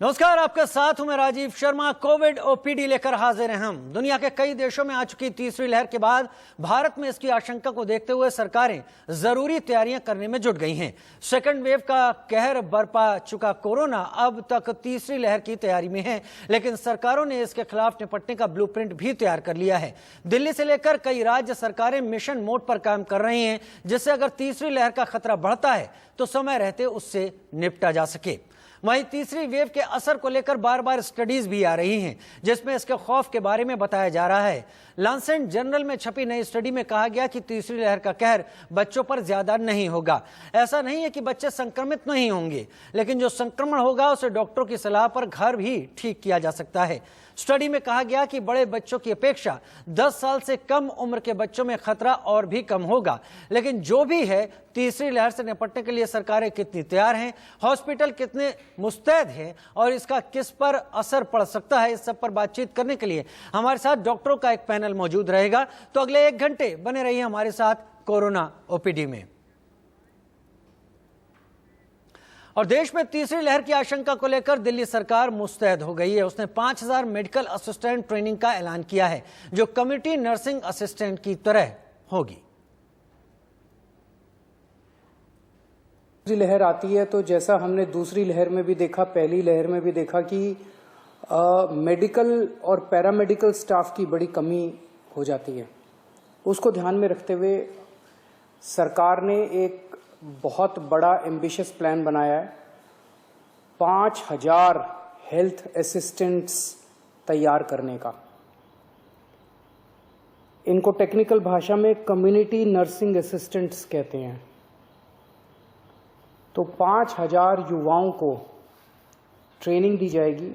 नमस्कार, आपके साथ हूं मैं राजीव शर्मा। कोविड ओपीडी लेकर हाजिर हैं हम। दुनिया के कई देशों में आ चुकी तीसरी लहर के बाद भारत में इसकी आशंका को देखते हुए सरकारें जरूरी तैयारियां करने में जुट गई हैं। सेकंड वेव का कहर बरपा चुका कोरोना अब तक तीसरी लहर की तैयारी में है, लेकिन सरकारों ने इसके खिलाफ निपटने का ब्लूप्रिंट भी तैयार कर लिया है। दिल्ली से लेकर कई राज्य सरकारें मिशन मोड पर काम कर रही हैं, जिससे अगर तीसरी लहर का खतरा बढ़ता है तो समय रहते उससे निपटा जा सके। वहीं तीसरी वेव के असर को लेकर बार बार स्टडीज भी आ रही हैं, जिसमें इसके खौफ के बारे में बताया जा रहा है। लांसेट जर्नल में छपी नई स्टडी में कहा गया कि तीसरी लहर का कहर बच्चों पर ज्यादा नहीं होगा। ऐसा नहीं है कि बच्चे संक्रमित नहीं होंगे, लेकिन जो संक्रमण होगा उसे डॉक्टरों की सलाह पर घर भी ठीक किया जा सकता है। स्टडी में कहा गया कि बड़े बच्चों की अपेक्षा 10 साल से कम उम्र के बच्चों में खतरा और भी कम होगा। लेकिन जो भी है, तीसरी लहर से निपटने के लिए सरकारें कितनी तैयार हैं, हॉस्पिटल कितने मुस्तैद हैं और इसका किस पर असर पड़ सकता है, इस सब पर बातचीत करने के लिए हमारे साथ डॉक्टरों का एक पैनल मौजूद रहेगा। तो अगले 1 घंटे बने रहिए हमारे साथ कोरोना ओपीडी में। और देश में तीसरी लहर की आशंका को लेकर दिल्ली सरकार मुस्तैद हो गई है। उसने 5000 मेडिकल असिस्टेंट ट्रेनिंग का ऐलान किया है, जो कम्युनिटी नर्सिंग असिस्टेंट की तरह होगी। दूसरी लहर आती है तो जैसा हमने दूसरी लहर में भी देखा, पहली लहर में भी देखा कि मेडिकल और पैरामेडिकल स्टाफ की बड़ी कमी हो जाती है। उसको ध्यान में रखते हुए सरकार ने एक बहुत बड़ा एम्बिशियस प्लान बनाया है। 5000 हेल्थ असिस्टेंट्स तैयार करने का। इनको टेक्निकल भाषा में कम्युनिटी नर्सिंग असिस्टेंट्स कहते हैं। तो 5000 युवाओं को ट्रेनिंग दी जाएगी,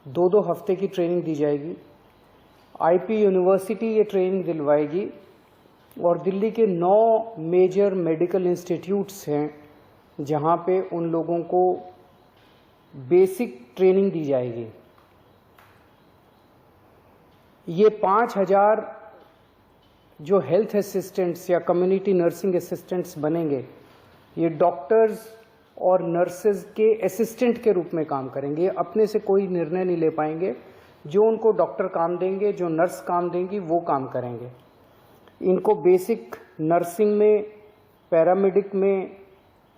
2-2 हफ्ते की ट्रेनिंग दी जाएगी। आईपी यूनिवर्सिटी ये ट्रेनिंग दिलवाएगी और दिल्ली के 9 मेजर मेडिकल इंस्टीट्यूट्स हैं जहां पे उन लोगों को बेसिक ट्रेनिंग दी जाएगी। ये 5000 जो हेल्थ असिस्टेंट्स या कम्युनिटी नर्सिंग असिस्टेंट्स बनेंगे, ये डॉक्टर्स और नर्सेज के असिस्टेंट के रूप में काम करेंगे। ये अपने से कोई निर्णय नहीं ले पाएंगे। जो उनको डॉक्टर काम देंगे, जो नर्स काम देंगी, वो काम करेंगे। इनको बेसिक नर्सिंग में, पैरामेडिक में,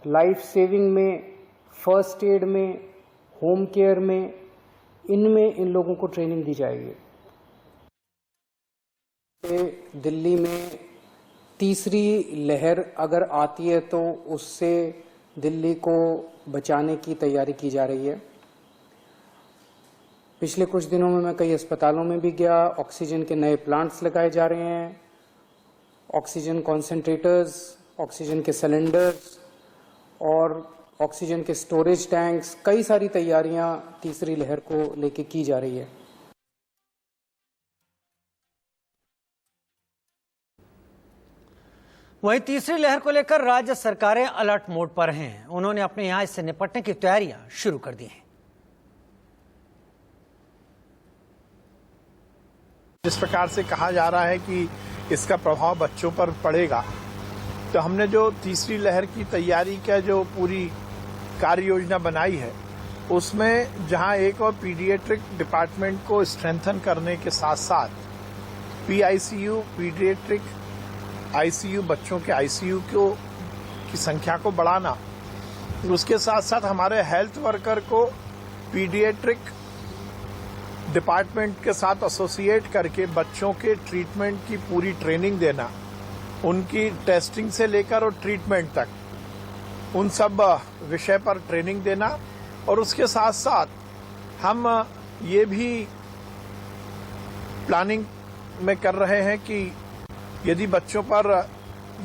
लाइफ सेविंग में, फर्स्ट एड में, होम केयर में, इनमें इन लोगों को ट्रेनिंग दी जाएगी। दिल्ली में तीसरी लहर अगर आती है तो उससे दिल्ली को बचाने की तैयारी की जा रही है। पिछले कुछ दिनों में मैं कई अस्पतालों में भी गया। ऑक्सीजन के नए प्लांट्स लगाए जा रहे हैं, ऑक्सीजन कॉन्सेंट्रेटर्स, ऑक्सीजन के सिलेंडर्स और ऑक्सीजन के स्टोरेज टैंक्स, कई सारी तैयारियां तीसरी लहर को लेके की जा रही है। वहीं तीसरी लहर को लेकर राज्य सरकारें अलर्ट मोड पर हैं। उन्होंने अपने यहां इससे निपटने की तैयारियां शुरू कर दी हैं। जिस प्रकार से कहा जा रहा है कि इसका प्रभाव बच्चों पर पड़ेगा, तो हमने जो तीसरी लहर की तैयारी का जो पूरी कार्य योजना बनाई है, उसमें जहां एक और पीडियाट्रिक डिपार्टमेंट को स्ट्रेंथन करने के साथ साथ पीआईसीयू, पीडियाट्रिक आईसीयू, बच्चों के आईसीयू की संख्या को बढ़ाना, उसके साथ साथ हमारे हेल्थ वर्कर को पीडियाट्रिक डिपार्टमेंट के साथ एसोसिएट करके बच्चों के ट्रीटमेंट की पूरी ट्रेनिंग देना, उनकी टेस्टिंग से लेकर और ट्रीटमेंट तक उन सब विषय पर ट्रेनिंग देना। और उसके साथ साथ हम ये भी प्लानिंग में कर रहे हैं कि यदि बच्चों पर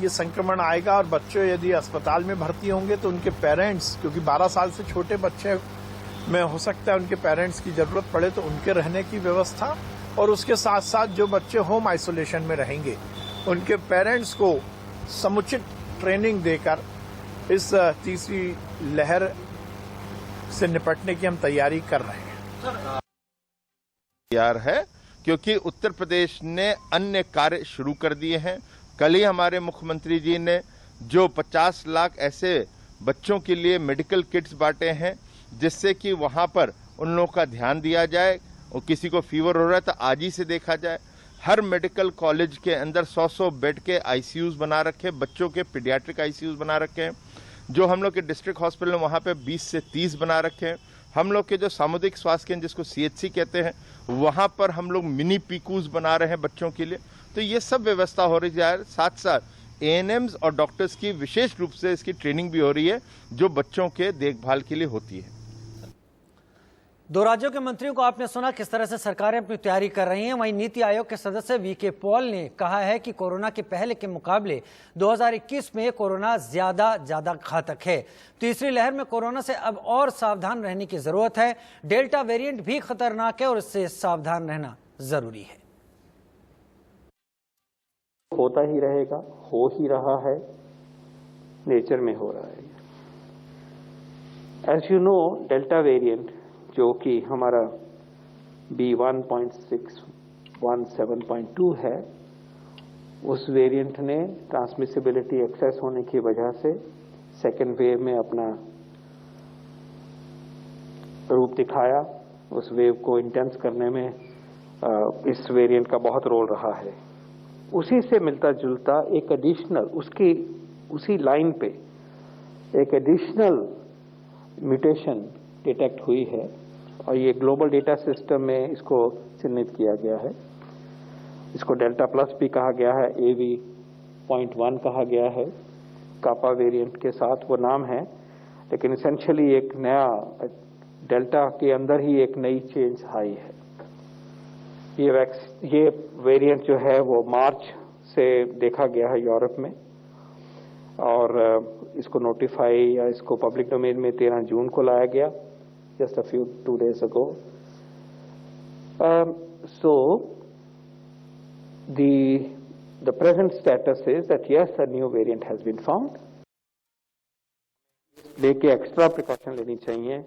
ये संक्रमण आएगा और बच्चे यदि अस्पताल में भर्ती होंगे तो उनके पेरेंट्स, क्योंकि 12 साल से छोटे बच्चे में हो सकता है उनके पेरेंट्स की जरूरत पड़े, तो उनके रहने की व्यवस्था, और उसके साथ साथ जो बच्चे होम आइसोलेशन में रहेंगे उनके पेरेंट्स को समुचित ट्रेनिंग देकर इस तीसरी लहर से निपटने की हम तैयारी कर रहे हैं। तैयार है क्योंकि उत्तर प्रदेश ने अन्य कार्य शुरू कर दिए हैं। कल ही हमारे मुख्यमंत्री जी ने जो 50 लाख ऐसे बच्चों के लिए मेडिकल किट्स बांटे हैं, जिससे कि वहाँ पर उन लोगों का ध्यान दिया जाए। और किसी को फीवर हो रहा है तो आज ही से देखा जाए। हर मेडिकल कॉलेज के अंदर 100-100 बेड के आईसीयूज बना रखे, बच्चों के पीडियाट्रिक आईसीयूज बना रखे हैं। जो हम लोग के डिस्ट्रिक्ट हॉस्पिटल में वहाँ पे 20 से 30 बना रखे हैं। हम लोग के जो सामुदायिक स्वास्थ्य केंद्र जिसको सीएचसी कहते हैं, वहाँ पर हम लोग मिनी पीकूज बना रहे हैं बच्चों के लिए। तो ये सब व्यवस्था हो रही है। साथ साथ एएनएम्स और डॉक्टर्स की विशेष रूप से इसकी ट्रेनिंग भी हो रही है, जो बच्चों के देखभाल के लिए होती है। दो राज्यों के मंत्रियों को आपने सुना किस तरह से सरकारें अपनी तैयारी कर रही हैं। वहीं नीति आयोग के सदस्य वीके पॉल ने कहा है कि कोरोना के पहले के मुकाबले 2021 में कोरोना ज्यादा घातक है। तीसरी लहर में कोरोना से अब और सावधान रहने की जरूरत है। डेल्टा वेरिएंट भी खतरनाक है और इससे सावधान रहना जरूरी है। होता ही रहेगा, हो ही रहा है, नेचर में हो रहा है। As you know, delta variant जो कि हमारा B1.617.2 है, उस वेरिएंट ने ट्रांसमिसिबिलिटी एक्सेस होने की वजह से सेकेंड वेव में अपना रूप दिखाया। उस वेव को इंटेंस करने में इस वेरिएंट का बहुत रोल रहा है। उसी से मिलता जुलता एक एडिशनल, उसी लाइन पे एक एडिशनल म्यूटेशन डिटेक्ट हुई है और ये ग्लोबल डेटा सिस्टम में इसको चिन्हित किया गया है। इसको डेल्टा प्लस भी कहा गया है, AV.1 कहा गया है। कापा वेरिएंट के साथ वो नाम है, लेकिन एसेंशियली एक नया डेल्टा के अंदर ही एक नई चेंज आई है। ये वेरिएंट जो है वो मार्च से देखा गया है यूरोप में, और इसको नोटिफाई या इसको पब्लिक डोमेन में 13 जून को लाया गया, just a few 2 days ago. So the present status is that yes, a new variant has been found. लेके एक्स्ट्रा प्रिकॉशन लेनी चाहिए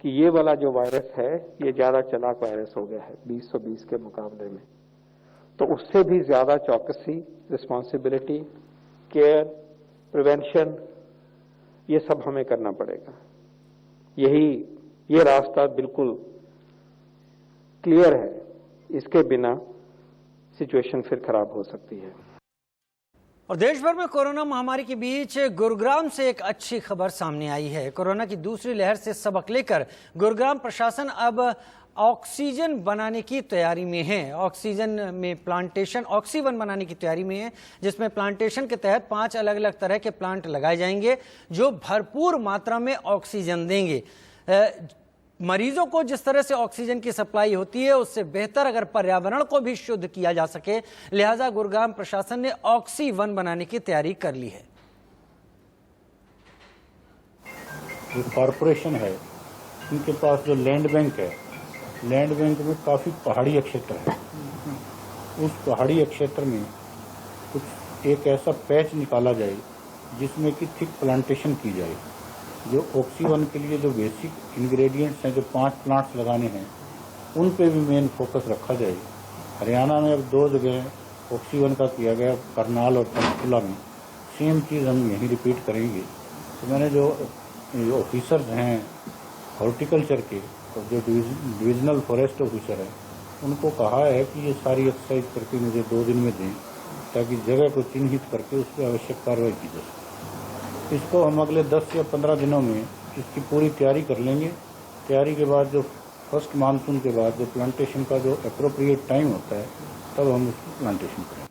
कि ये वाला जो वायरस है ये ज्यादा चालाक वायरस हो गया है 2020 के मुकाबले में। तो उससे भी ज्यादा चौकसी, रिस्पॉन्सिबिलिटी, केयर, प्रिवेंशन, ये सब हमें करना पड़ेगा। ये रास्ता बिल्कुल क्लियर है, इसके बिना सिचुएशन फिर खराब हो सकती है। और देश भर में कोरोना महामारी के बीच गुरुग्राम से एक अच्छी खबर सामने आई है। कोरोना की दूसरी लहर से सबक लेकर गुरुग्राम प्रशासन अब ऑक्सीजन बनाने की तैयारी में है। ऑक्सीजन में प्लांटेशन, ऑक्सी-1 बनाने की तैयारी में है, जिसमें प्लांटेशन के तहत 5 अलग अलग तरह के प्लांट लगाए जाएंगे जो भरपूर मात्रा में ऑक्सीजन देंगे। मरीजों को जिस तरह से ऑक्सीजन की सप्लाई होती है उससे बेहतर अगर पर्यावरण को भी शुद्ध किया जा सके, लिहाजा गुरुग्राम प्रशासन ने ऑक्सी-1 बनाने की तैयारी कर ली है। जो कॉरपोरेशन है उनके पास जो लैंड बैंक है, लैंड बैंक में काफ़ी पहाड़ी क्षेत्र है। उस पहाड़ी क्षेत्र में कुछ एक ऐसा पैच निकाला जाए जिसमें कि थिक प्लांटेशन की जाए। जो ऑक्सी-1 के लिए जो बेसिक इंग्रेडिएंट्स हैं, जो 5 प्लांट्स लगाने हैं, उन पे भी मेन फोकस रखा जाए। हरियाणा में अब 2 जगह ऑक्सी-1 का किया गया, करनाल और पंचकुला में। सेम चीज़ हम यहीं रिपीट करेंगे। तो मैंने जो ऑफिसर्स हैं हॉर्टिकल्चर के और जो डिविजनल फॉरेस्ट ऑफिसर हैं, उनको कहा है कि ये सारी एक्सरसाइज करके मुझे 2 दिन में दें, ताकि जगह को चिन्हित करके उस पर आवश्यक कार्रवाई की जा सके। इसको हम अगले 10 या 15 दिनों में इसकी पूरी तैयारी कर लेंगे। तैयारी के बाद जो फर्स्ट मानसून के बाद जो प्लांटेशन का जो एप्रोप्रिएट टाइम होता है, तब हम उसकी प्लांटेशन करेंगे।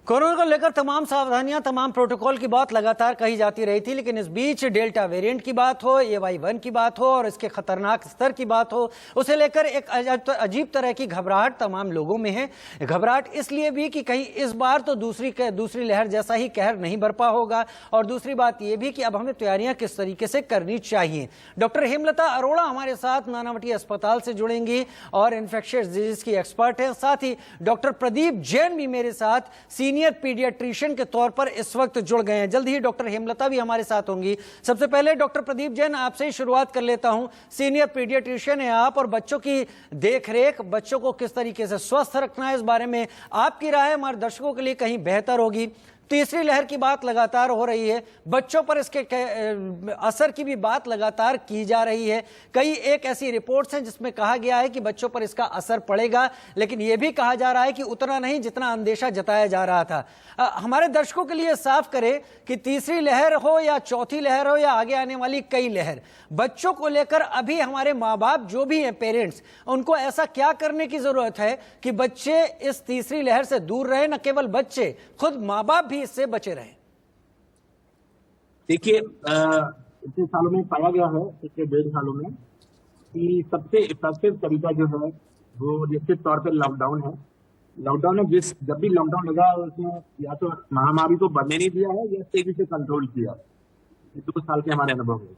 कोरोना को लेकर तमाम सावधानियां, तमाम प्रोटोकॉल की बात लगातार कही जाती रही थी, लेकिन इस बीच डेल्टा वेरिएंट की बात हो, AY1 की बात हो और इसके खतरनाक स्तर की बात हो, उसे लेकर एक अजीब तरह की घबराहट तमाम लोगों में है। घबराहट इसलिए भी कि कहीं इस बार तो दूसरी लहर जैसा ही कहर नहीं बरपा होगा, और दूसरी बात यह भी कि अब हमें तैयारियां किस तरीके से करनी चाहिए। डॉक्टर हेमलता अरोड़ा हमारे साथ नानावटी अस्पताल से जुड़ेंगी और इन्फेक्शियस डिजीज की एक्सपर्ट है। साथ ही डॉक्टर प्रदीप जैन भी मेरे साथ सीनियर पीडियाट्रिशियन के तौर पर इस वक्त जुड़ गए हैं। जल्द ही डॉक्टर हेमलता भी हमारे साथ होंगी। सबसे पहले डॉक्टर प्रदीप जैन, आपसे ही शुरुआत कर लेता हूं। सीनियर पीडियाट्रिशियन है आप, और बच्चों की देखरेख, बच्चों को किस तरीके से स्वस्थ रखना है, इस बारे में आपकी राय हमारे दर्शकों के लिए कहीं बेहतर होगी। तीसरी लहर की बात लगातार हो रही है, बच्चों पर इसके असर की भी बात लगातार की जा रही है। कई एक ऐसी रिपोर्ट्स हैं जिसमें कहा गया है कि बच्चों पर इसका असर पड़ेगा, लेकिन यह भी कहा जा रहा है कि उतना नहीं जितना अंदेशा जताया जा रहा था। हमारे दर्शकों के लिए साफ करें कि तीसरी लहर हो या चौथी लहर हो या आगे आने वाली कई लहर, बच्चों को लेकर अभी हमारे माँ बाप जो भी हैं, पेरेंट्स, उनको ऐसा क्या करने की जरूरत है कि बच्चे इस तीसरी लहर से दूर रहे, न केवल बच्चे, खुद माँ बाप भी इससे बचे रहे। देखिए, इतने सालों में पाया गया है, पिछले 1.5 सालों में, कि सबसे इफेक्टिव तरीका जो है वो निश्चित तौर पर लॉकडाउन है। लॉकडाउन में जब भी लॉकडाउन लगा उसमें या तो महामारी को बढ़ने नहीं दिया है या तेजी से कंट्रोल किया। 2 साल के हमारे अनुभव है।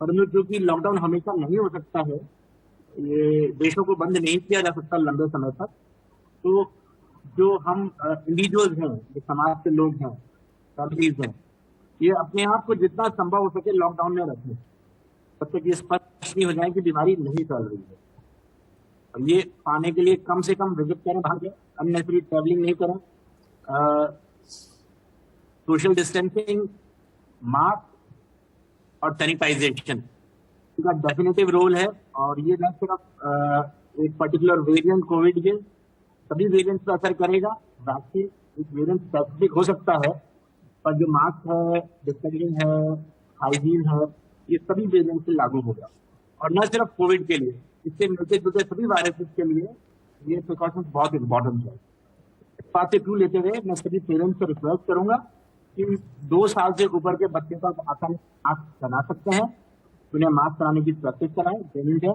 परंतु क्योंकि लॉकडाउन हमेशा नहीं हो सकता है, ये देशों को बंद नहीं किया जा सकता लंबे समय तक, तो जो हम इंडिविजुअल्स हैं, जो समाज के लोग हैं, फैमिलीज हैं, ये अपने आप को जितना संभव हो सके लॉकडाउन में रखें तब तक ये स्पष्ट नहीं हो जाए कि बीमारी नहीं फैल रही है। और ये पाने के लिए कम से कम विजिट करें, बाहर जाए, अननेसेसरी ट्रैवलिंग नहीं करें, सोशल डिस्टेंसिंग, मास्क और सैनिटाइजेशन का डेफिनेटिव रोल है। और ये न सिर्फ एक पर्टिकुलर वेरिएंट कोविड के, सभी वेरिएंट्स पर असर करेगा। वैक्सीन एक वेरिएंट स्पेसिफिक हो सकता है, पर जो मास्क है, डिस्टेंसिंग है, हाइजीन है, ये सभी वेरिएंट से लागू होगा। और न सिर्फ कोविड के लिए, इससे मिलते जुलते सभी वायरसेस के लिए ये प्रिकॉशंस बहुत इंपॉर्टेंट है। इस बात से क्यों लेते हुए मैं सभी पेरेंट्स से रिक्वेस्ट करूंगा कि 2 साल से ऊपर के बच्चे का आसान मास्क बना सकते हैं, उन्हें मास्क बनाने की प्रैक्टिस कराएं, ट्रेनिंग है,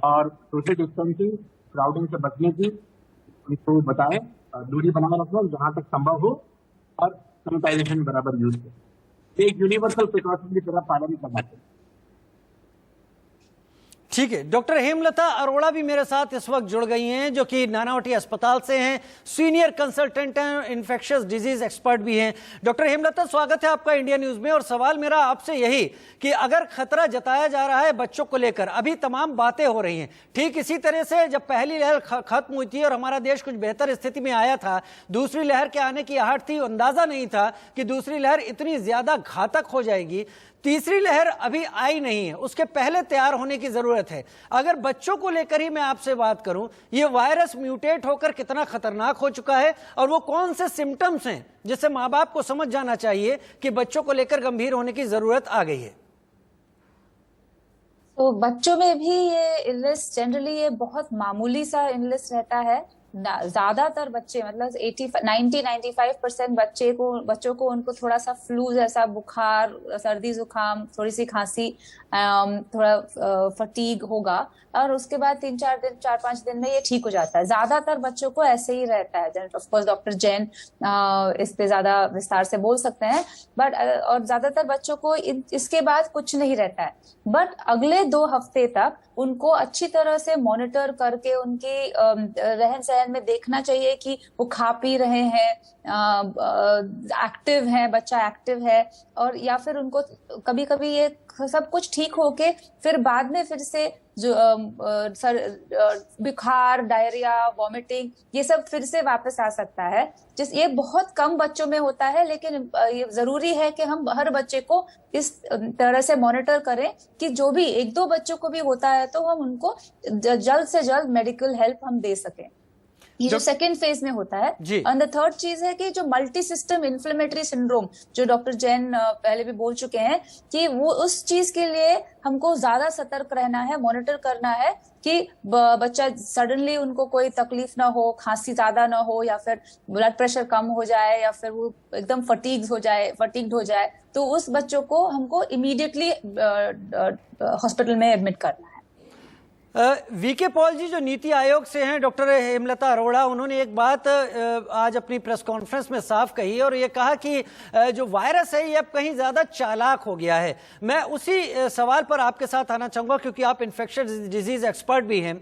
और सोशल डिस्टेंसिंग, क्राउडिंग से बचने की उनको बताएं, दूरी बनाए रखें जहां तक संभव हो, और सैनिटाइजेशन बराबर यूज करें। एक यूनिवर्सल प्रिकॉशन की तरह पालन करना चाहिए। ठीक है, डॉक्टर हेमलता अरोड़ा भी मेरे साथ इस वक्त जुड़ गई हैं, जो कि नानावटी अस्पताल से हैं, सीनियर कंसल्टेंट हैं, इन्फेक्शियस डिजीज एक्सपर्ट भी हैं। डॉक्टर हेमलता, स्वागत है आपका इंडिया न्यूज में। और सवाल मेरा आपसे यही कि अगर खतरा जताया जा रहा है बच्चों को लेकर, अभी तमाम बातें हो रही हैं, ठीक इसी तरह से जब पहली लहर खत्म हुई थी और हमारा देश कुछ बेहतर स्थिति में आया था, दूसरी लहर के आने की आहट थी, अंदाजा नहीं था कि दूसरी लहर इतनी ज्यादा घातक हो जाएगी। तीसरी लहर अभी आई नहीं है, उसके पहले तैयार होने की जरूरत है। अगर बच्चों को लेकर ही मैं आपसे बात करूं, ये वायरस म्यूटेट होकर कितना खतरनाक हो चुका है और वो कौन से सिम्टम्स हैं जिससे माँ बाप को समझ जाना चाहिए कि बच्चों को लेकर गंभीर होने की जरूरत आ गई है। तो बच्चों में भी ये इलनेस जनरली ये बहुत मामूली सा इलनेस रहता है। ज्यादातर बच्चे, मतलब 90-95% बच्चों को उनको थोड़ा सा फ्लू जैसा बुखार, सर्दी जुकाम, थोड़ी सी खांसी, थोड़ा फटीग होगा, और उसके बाद 4-5 दिन में ये ठीक हो जाता है। ज्यादातर बच्चों को ऐसे ही रहता है। ऑफ कोर्स डॉक्टर जैन इस पे ज्यादा विस्तार से बोल सकते हैं, बट और ज्यादातर बच्चों को इसके बाद कुछ नहीं रहता है। बट अगले 2 हफ्ते तक उनको अच्छी तरह से मॉनिटर करके उनकी रहन सहन में देखना चाहिए कि वो खा पी रहे हैं, एक्टिव है, बच्चा एक्टिव है, और या फिर उनको कभी कभी ये सब कुछ ठीक होके फिर बाद में फिर से जो बुखार, डायरिया, वॉमिटिंग, ये सब फिर से वापस आ सकता है। ये बहुत कम बच्चों में होता है, लेकिन ये जरूरी है कि हम हर बच्चे को इस तरह से मॉनिटर करें कि जो भी 1-2 बच्चों को भी होता है तो हम उनको जल्द से जल्द मेडिकल हेल्प हम दे सकें। ये जो सेकेंड फेज में होता है। और थर्ड चीज है कि जो मल्टी सिस्टम इन्फ्लेमेटरी सिंड्रोम, जो डॉक्टर जैन पहले भी बोल चुके हैं, कि वो उस चीज के लिए हमको ज्यादा सतर्क रहना है, मॉनिटर करना है कि बच्चा सडनली उनको कोई तकलीफ ना हो, खांसी ज्यादा ना हो, या फिर ब्लड प्रेशर कम हो जाए, या फिर वो एकदम फटीग्ड हो जाए, तो उस बच्चों को हमको इमीडिएटली हॉस्पिटल में एडमिट करना है। वीके पॉल जी जो नीति आयोग से हैं, डॉक्टर हेमलता अरोड़ा, उन्होंने एक बात आज अपनी प्रेस कॉन्फ्रेंस में साफ कही और ये कहा कि जो वायरस है ये अब कहीं ज्यादा चालाक हो गया है। मैं उसी सवाल पर आपके साथ आना चाहूंगा क्योंकि आप इन्फेक्शियस डिजीज एक्सपर्ट भी हैं।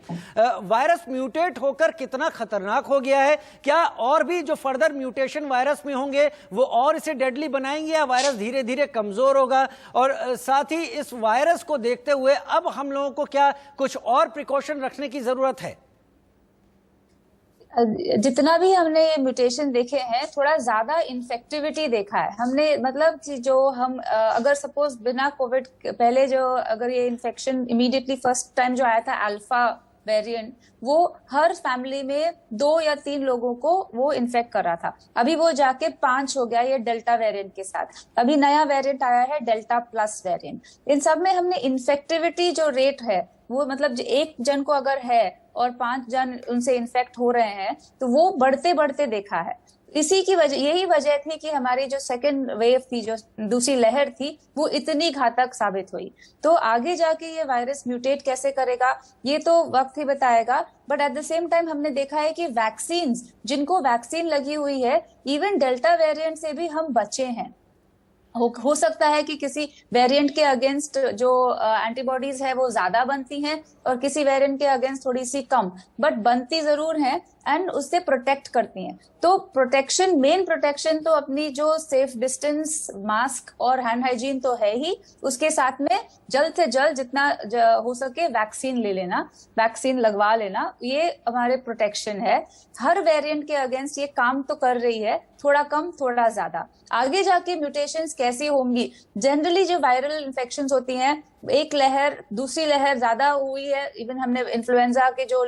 वायरस म्यूटेट होकर कितना खतरनाक हो गया है? क्या और भी जो फर्दर म्यूटेशन वायरस में होंगे वो और इसे डेडली बनाएंगे, या वायरस धीरे धीरे कमजोर होगा? और साथ ही इस वायरस को देखते हुए अब हम लोगों को क्या कुछ और प्रिकॉशन रखने की जरूरत है? जितना भी हमने ये म्यूटेशन देखे हैं, थोड़ा ज्यादा इन्फेक्टिविटी देखा है हमने। मतलब कि जो हम अगर सपोज बिना कोविड पहले जो अगर ये इन्फेक्शन इमीडिएटली फर्स्ट टाइम जो आया था अल्फा वेरिएंट, वो हर फैमिली में 2 या 3 लोगों को वो इन्फेक्ट कर रहा था। अभी वो जाके 5 हो गया ये डेल्टा वेरिएंट के साथ। अभी नया वेरिएंट आया है डेल्टा प्लस वेरिएंट। इन सब में हमने इन्फेक्टिविटी जो रेट है वो मतलब 1 जन को अगर है और 5 जन उनसे इन्फेक्ट हो रहे हैं तो वो बढ़ते बढ़ते देखा है। इसी की वजह, यही वजह थी कि हमारी जो सेकेंड वेव थी, जो दूसरी लहर थी, वो इतनी घातक साबित हुई। तो आगे जाके ये वायरस म्यूटेट कैसे करेगा ये तो वक्त ही बताएगा। But at the same time हमने देखा है कि वैक्सीन, जिनको वैक्सीन लगी हुई है, इवन डेल्टा वेरिएंट से भी हम बचे हैं। हो सकता है कि किसी वेरिएंट के अगेंस्ट जो एंटीबॉडीज है वो ज्यादा बनती हैं और किसी वेरिएंट के अगेंस्ट थोड़ी सी कम, बट बनती जरूर हैं एंड उससे प्रोटेक्ट करती हैं। तो प्रोटेक्शन, मेन प्रोटेक्शन तो अपनी जो सेफ डिस्टेंस, मास्क और हैंड हाइजीन तो है ही, उसके साथ में जल्द से जल्द जितना हो सके वैक्सीन ले लेना, वैक्सीन लगवा लेना, ये हमारे प्रोटेक्शन है। हर वेरिएंट के अगेंस्ट ये काम तो कर रही है, थोड़ा कम थोड़ा ज्यादा। आगे जाके म्यूटेशंस कैसी होंगी, जनरली जो वायरल इन्फेक्शंस होती हैं, एक लहर दूसरी लहर ज्यादा हुई है। इवन हमने इन्फ्लुएंजा के जो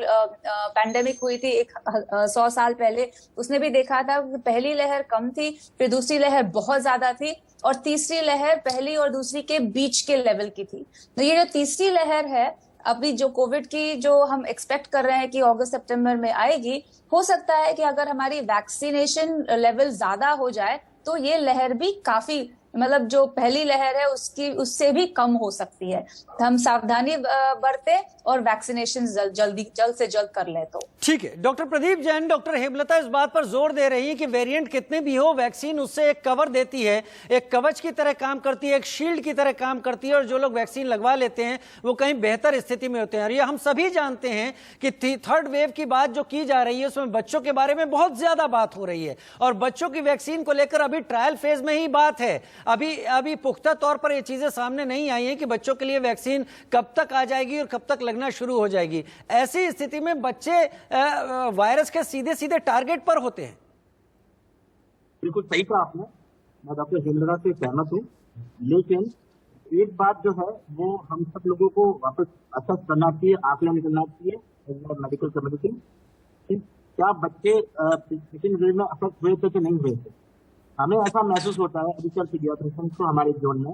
पैंडेमिक हुई थी 100 साल पहले, उसने भी देखा था कि पहली लहर कम थी, फिर दूसरी लहर बहुत ज्यादा थी और तीसरी लहर पहली और दूसरी के बीच के लेवल की थी। तो ये जो तीसरी लहर है अभी जो कोविड की, जो हम एक्सपेक्ट कर रहे हैं कि अगस्त सितंबर में आएगी, हो सकता है कि अगर हमारी वैक्सीनेशन लेवल ज्यादा हो जाए तो ये लहर भी काफी, मतलब जो पहली लहर है उससे भी कम हो सकती है। हम सावधानी बरतें और वैक्सीनेशन जल्द से जल्द कर लें। तो ठीक है। डॉक्टर प्रदीप जैन, डॉक्टर हेमलता इस बात पर जोर दे रही है कि वेरिएंट कितने भी हो, वैक्सीन उससे एक कवर देती है, एक कवच की तरह काम करती है, एक शील्ड की तरह काम करती है, और जो लोग वैक्सीन लगवा लेते हैं वो कहीं बेहतर स्थिति में होते हैं। और ये हम सभी जानते हैं कि थर्ड वेव की बात जो की जा रही है उसमें बच्चों के बारे में बहुत ज्यादा बात हो रही है, और बच्चों की वैक्सीन को लेकर अभी ट्रायल फेज में ही बात है। अभी पुख्ता तौर पर ये चीजें सामने नहीं आई हैं कि बच्चों के लिए वैक्सीन कब तक आ जाएगी और कब तक लगना शुरू हो जाएगी। ऐसी स्थिति में बच्चे वायरस के सीधे सीधे टारगेट पर होते हैं। बिल्कुल सही कहा आपने, मैं डॉक्टर हेमलता से सहमत हूँ। लेकिन एक बात जो है वो हम सब लोगों को वापस असेस करना चाहिए, आकलन करना चाहिए मेडिकल कम्युनिटी, क्या बच्चे सेकेंड वेव में अफेक्ट हुए थे कि नहीं हुए थे। हमें ऐसा महसूस होता है अधिकतर पीडियाट्रिशियंस को हमारे जोन में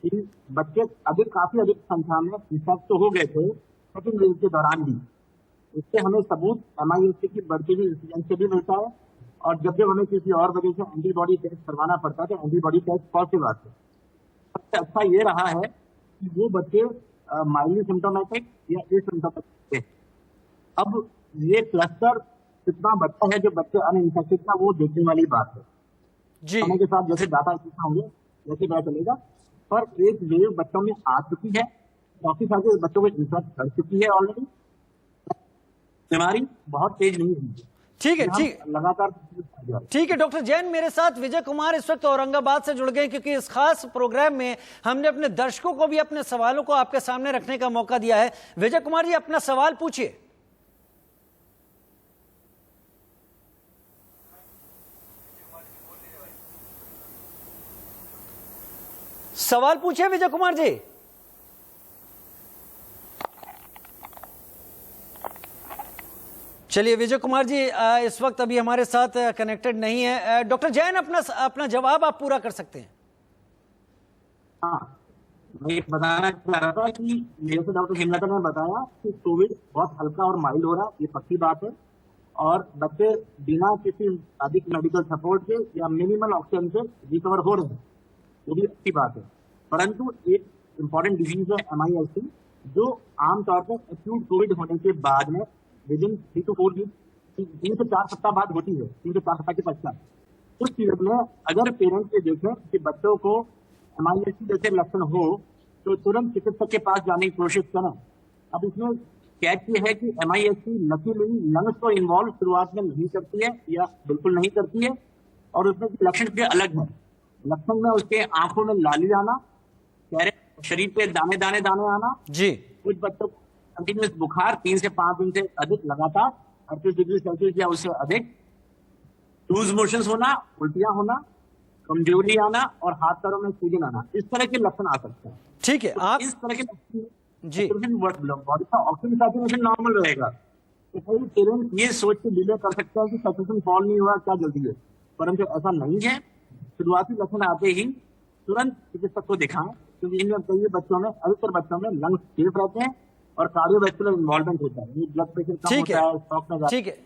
कि बच्चे काफी अधिक संख्या में इन्फेक्ट तो हो गए थे सेकेंड वेव के दौरान भी। इससे हमें सबूत MIS की बढ़ती हुई इंसिडेंस से भी मिलता है, और जब हमें किसी और वजह से एंटीबॉडी टेस्ट करवाना पड़ता है तो एंटीबॉडी टेस्ट पॉजिटिव आते हैं। सबसे अच्छा ये रहा है कि वो बच्चे माइल्डली सिम्टोमेटिक या एसिम्टोमेटिक थे। अब ये क्लस्टर कितना बच्चा है जो बच्चे अनइंफेक्टेड था, वो देखने वाली बात है। समय के साथ जैसे डाटा इकट्ठा होंगे वैसे पता चलेगा, पर एक वेव बच्चों में आ चुकी है, काफी सारे बच्चों को इन्फेक्ट कर चुकी है ऑलरेडी, बीमारी बहुत तेज नहीं हुई। ठीक है, ठीक लगातार ठीक है। डॉक्टर जैन, मेरे साथ विजय कुमार इस वक्त औरंगाबाद से जुड़ गए, क्योंकि इस खास प्रोग्राम में हमने अपने दर्शकों को भी अपने सवालों को आपके सामने रखने का मौका दिया है। विजय कुमार जी, अपना सवाल पूछिए। सवाल पूछिए विजय कुमार जी। चलिए, विजय कुमार जी इस वक्त अभी हमारे साथ कनेक्टेड नहीं है। डॉक्टर जैन, अपना जवाब आप पूरा कर सकते हैं। हाँ, मैं बताना चाह रहा था कि मेरे से डॉक्टर हेमलता ने बताया कि कोविड बहुत हल्का और माइल्ड हो रहा है, ये पक्की बात है, और बच्चे बिना किसी अधिक मेडिकल सपोर्ट के या मिनिमल ऑक्सीजन से रिकवर हो रहे हैं, वो भी अच्छी बात है। परंतु एक इम्पॉर्टेंट डिजीज है MIS, जो आमतौर पर एक्यूट कोविड होने के बाद में विदिन 3 to 4 वीक, 3 से 4 सप्ताह बाद होती है, 3 से 4 सप्ताह के पश्चात। उस पीरियड में अगर पेरेंट्स ये देखें कि बच्चों को MIS जैसे लक्षण हो तो तुरंत चिकित्सक के पास जाने की कोशिश करें। अब इसमें कैच ये है कि MIS लकीली लंग्स को इन्वॉल्व शुरुआत में नहीं करती है या बिल्कुल नहीं करती है, और उसमें लक्षण भी अलग है। लक्षण में उसके आंखों में लाली आना, शरीर पे दाने दाने दाने आना जी, कुछ बच्चों को कंटिन्यूअस बुखार 3 से 5 दिन से अधिक लगातार, 38 डिग्री सेल्सियस या उससे अधिक, लूज मोशंस होना, उल्टियां होना, कमजोरी आना और हाथ पैरों में सूजन आना, इस तरह के लक्षण आ सकते हैं। ठीक है, आप इस तरह के लक्षण जी बॉडी का ऑक्सीजन सैचुरेशन नॉर्मल रहेगा तो कई पेरेंट्स ये सोच के डिले कर सकते हैं कि सैचुरेशन फॉल नहीं हुआ, क्या जल्दी है, परंतु ऐसा नहीं है। शुरुआती लक्षण आते ही तुरंत चिकित्सक को दिखाएं, क्योंकि इनमें कई बच्चों में, अधिकतर बच्चों में लंग्स सेफ रहते हैं और कार्डियोवैस्कुलर इन्वॉल्वमेंट होता है, ब्लड प्रेशर कम होता है, शॉक में। ठीक है,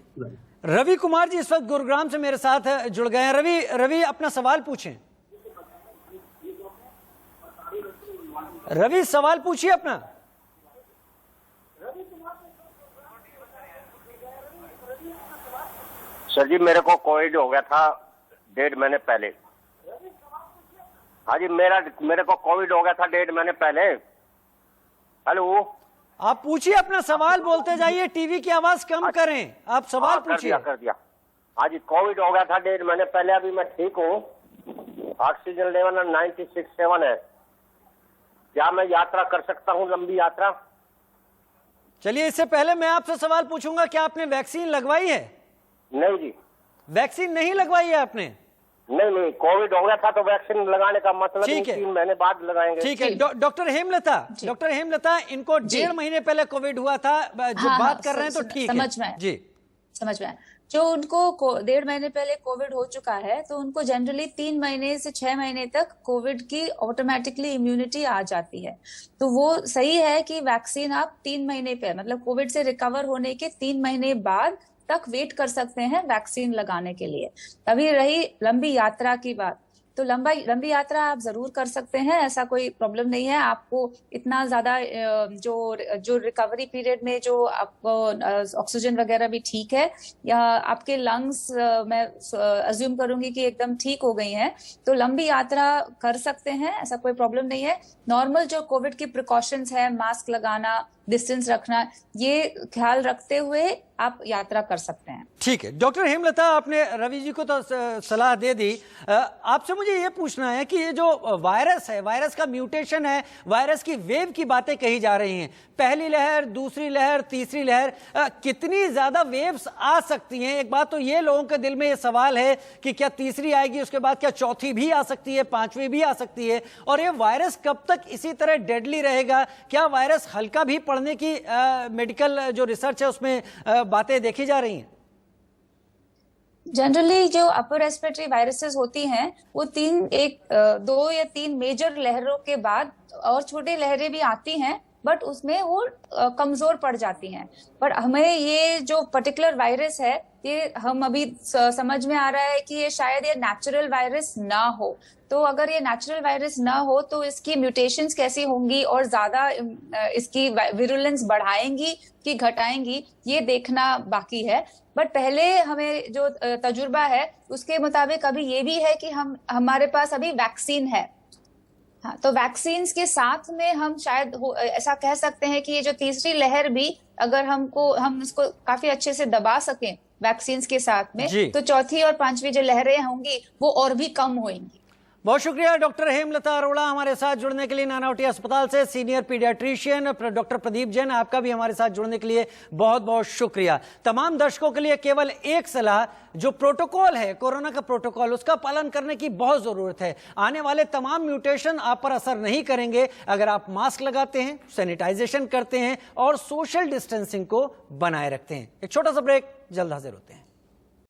रवि कुमार जी इस वक्त गुरुग्राम से मेरे साथ जुड़ गए हैं। रवि अपना सवाल पूछें। रवि सवाल पूछिए अपना। सर जी, मेरे को कोविड हो गया था 1.5 महीने पहले। हाँ जी, मेरे को कोविड हो गया था 1.5 महीने पहले। हेलो, आप पूछिए अपना सवाल, बोलते जाइए, टीवी की आवाज कम करें, आप सवाल पूछिए। कर दिया। हाँ जी, कोविड हो गया था 1.5 महीने पहले, अभी मैं ठीक हूँ, ऑक्सीजन लेवल 96.7 है। क्या मैं यात्रा कर सकता हूँ, लंबी यात्रा? चलिए, इससे पहले मैं आपसे सवाल पूछूंगा, क्या आपने वैक्सीन लगवाई है? नहीं जी, वैक्सीन नहीं लगवाई है आपने? नहीं, कोविड हो गया था तो वैक्सीन लगाने का मतलब ठीक है, 3 महीने बाद लगाएंगे। ठीक है। डॉक्टर हेमलता, इनको 1.5 महीने पहले कोविड हुआ था, जो बात कर रहे हैं तो ठीक है, समझ में जी, समझ में। जो उनको 1.5 महीने पहले कोविड हो चुका है तो उनको जनरली 3 महीने से 6 महीने तक कोविड की ऑटोमेटिकली इम्यूनिटी आ जाती है। तो वो सही है कि वैक्सीन आप 3 महीने पे, मतलब कोविड से रिकवर होने के 3 महीने बाद तक वेट कर सकते हैं वैक्सीन लगाने के लिए। तभी रही लंबी यात्रा की बात, तो लंबी यात्रा आप जरूर कर सकते हैं, ऐसा कोई प्रॉब्लम नहीं है। आपको इतना ज्यादा जो रिकवरी पीरियड में जो आपको ऑक्सीजन वगैरह भी ठीक है, या आपके लंग्स मैं अज्यूम करूंगी कि एकदम ठीक हो गई हैं, तो लंबी यात्रा कर सकते हैं, ऐसा कोई प्रॉब्लम नहीं है। नॉर्मल जो कोविड की प्रिकॉशंस है, मास्क लगाना, डिस्टेंस रखना, ये ख्याल रखते हुए आप यात्रा कर सकते हैं। ठीक है। डॉक्टर हेमलता, आपने रवि जी को तो सलाह दे दी। आपसे मुझे ये पूछना है कि ये जो वायरस है, वायरस का म्यूटेशन है, वायरस की वेव की बातें कही जा रही हैं, पहली लहर, दूसरी लहर, तीसरी लहर, कितनी ज्यादा वेव्स आ सकती हैं? एक बात तो ये लोगों के दिल में ये सवाल है कि क्या तीसरी आएगी, उसके बाद क्या चौथी भी आ सकती है, पांचवी भी आ सकती है, और ये वायरस कब तक इसी तरह डेडली रहेगा? क्या वायरस हल्का भी पड़ने की मेडिकल जो रिसर्च है उसमें बातें देखी जा रही हैं? जनरली जो अपर रेस्पिरेटरी वायरसेस होती हैं वो 2 या 3 मेजर लहरों के बाद और छोटी लहरें भी आती हैं, बट उसमें वो कमजोर पड़ जाती हैं। पर हमें ये जो पर्टिकुलर वायरस है, ये हम अभी समझ में आ रहा है कि ये शायद ये नेचुरल वायरस ना हो। तो अगर ये नेचुरल वायरस ना हो तो इसकी म्यूटेशंस कैसी होंगी और ज्यादा इसकी विरुलेंस बढ़ाएंगी कि घटाएंगी, ये देखना बाकी है। बट पहले हमें जो तजुर्बा है उसके मुताबिक अभी ये भी है कि हमारे पास अभी वैक्सीन है। हाँ, तो वैक्सीन के साथ में हम शायद ऐसा कह सकते हैं कि ये जो तीसरी लहर भी अगर हम इसको काफी अच्छे से दबा सकें वैक्सीन के साथ में, तो चौथी और पांचवी जो लहरें होंगी वो और भी कम होंगी। बहुत शुक्रिया डॉक्टर हेमलता अरोड़ा हमारे साथ जुड़ने के लिए। नानावटी अस्पताल से senior paediatrician doctor Pradeep Jain, आपका भी हमारे साथ जुड़ने के लिए बहुत बहुत शुक्रिया। तमाम दर्शकों के लिए केवल एक सलाह, जो प्रोटोकॉल है, कोरोना का प्रोटोकॉल, उसका पालन करने की बहुत जरूरत है। आने वाले तमाम म्यूटेशन आप पर असर नहीं करेंगे अगर आप मास्क लगाते हैं, सैनिटाइजेशन करते हैं और सोशल डिस्टेंसिंग को बनाए रखते हैं। एक छोटा सा ब्रेक, जल्द हाजिर होते हैं।